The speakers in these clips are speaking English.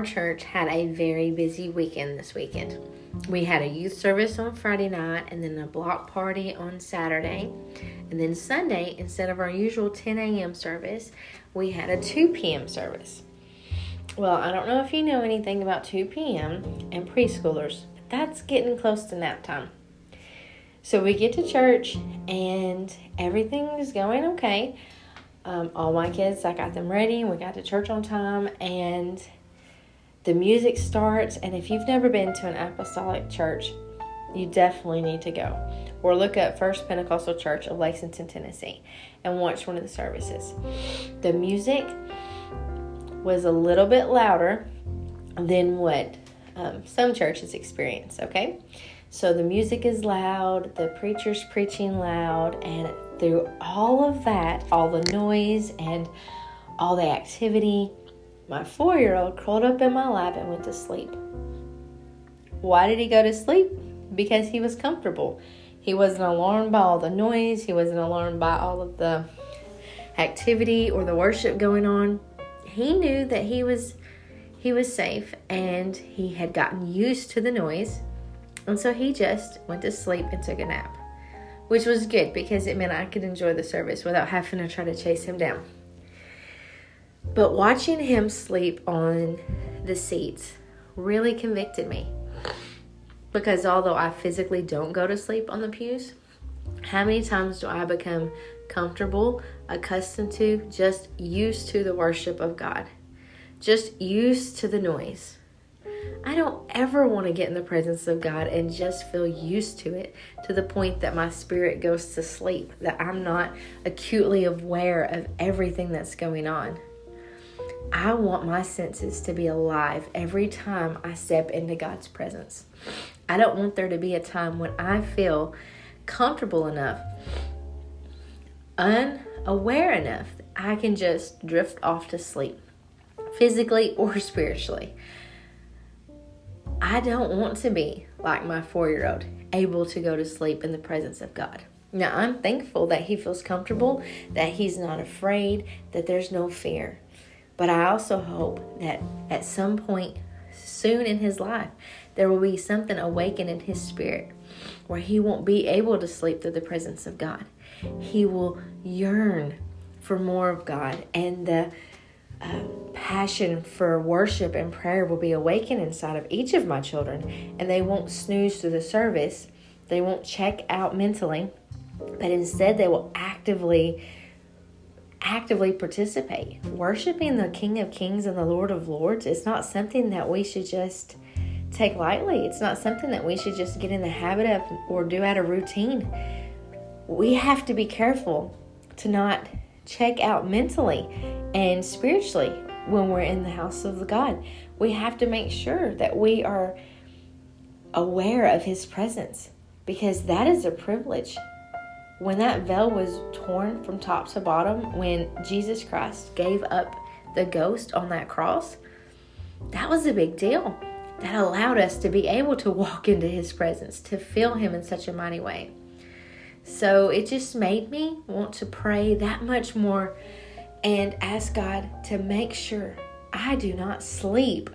our church had a very busy weekend this weekend. We had a youth service on Friday night and then a block party on Saturday. And then Sunday, instead of our usual 10 a.m. service, we had a 2 p.m. service. Well, I don't know if you know anything about 2 p.m. and preschoolers, but that's getting close to nap time. So we get to church and everything is going okay. All my kids, I got them ready and we got to church on time and the music starts. And if you've never been to an apostolic church, you definitely need to go. Or look up First Pentecostal Church of Lexington, Tennessee and watch one of the services. The music was a little bit louder than what some churches experience, okay? So the music is loud, the preacher's preaching loud, and through all of that, all the noise and all the activity, my 4-year-old curled up in my lap and went to sleep. Why did he go to sleep? Because he was comfortable. He wasn't alarmed by all the noise. He wasn't alarmed by all of the activity or the worship going on. He knew that he was safe and he had gotten used to the noise. And so he just went to sleep and took a nap, which was good because it meant I could enjoy the service without having to try to chase him down. But watching him sleep on the seats really convicted me. Because although I physically don't go to sleep on the pews, how many times do I become comfortable, accustomed to, just used to the worship of God? Just used to the noise. I don't ever want to get in the presence of God and just feel used to it to the point that my spirit goes to sleep, that I'm not acutely aware of everything that's going on. I want my senses to be alive every time I step into God's presence. I don't want there to be a time when I feel comfortable enough, unaware enough, that I can just drift off to sleep, physically or spiritually. I don't want to be like my 4-year-old, able to go to sleep in the presence of God. Now, I'm thankful that he feels comfortable, that he's not afraid, that there's no fear. But I also hope that at some point soon in his life, there will be something awakened in his spirit where he won't be able to sleep through the presence of God. He will yearn for more of God, and the passion for worship and prayer will be awakened inside of each of my children, and they won't snooze through the service. They won't check out mentally, but instead they will actively participate. Worshiping the King of Kings and the Lord of Lords is not something that we should just take lightly. It's not something that we should just get in the habit of or do out of routine. We have to be careful to not check out mentally and spiritually when we're in the house of God. We have to make sure that we are aware of his presence, because that is a privilege. When that veil was torn from top to bottom, when Jesus Christ gave up the ghost on that cross, that was a big deal. That allowed us to be able to walk into his presence, to feel him in such a mighty way. So it just made me want to pray that much more and ask God to make sure I do not sleep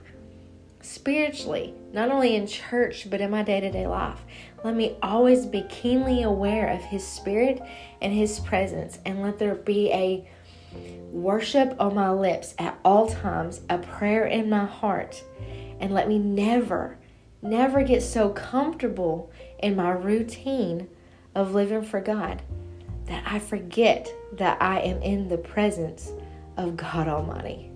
spiritually, not only in church, but in my day-to-day life. Let me always be keenly aware of his spirit and his presence, and let there be a worship on my lips at all times, a prayer in my heart, and let me never get so comfortable in my routine of living for God that I forget that I am in the presence of God Almighty.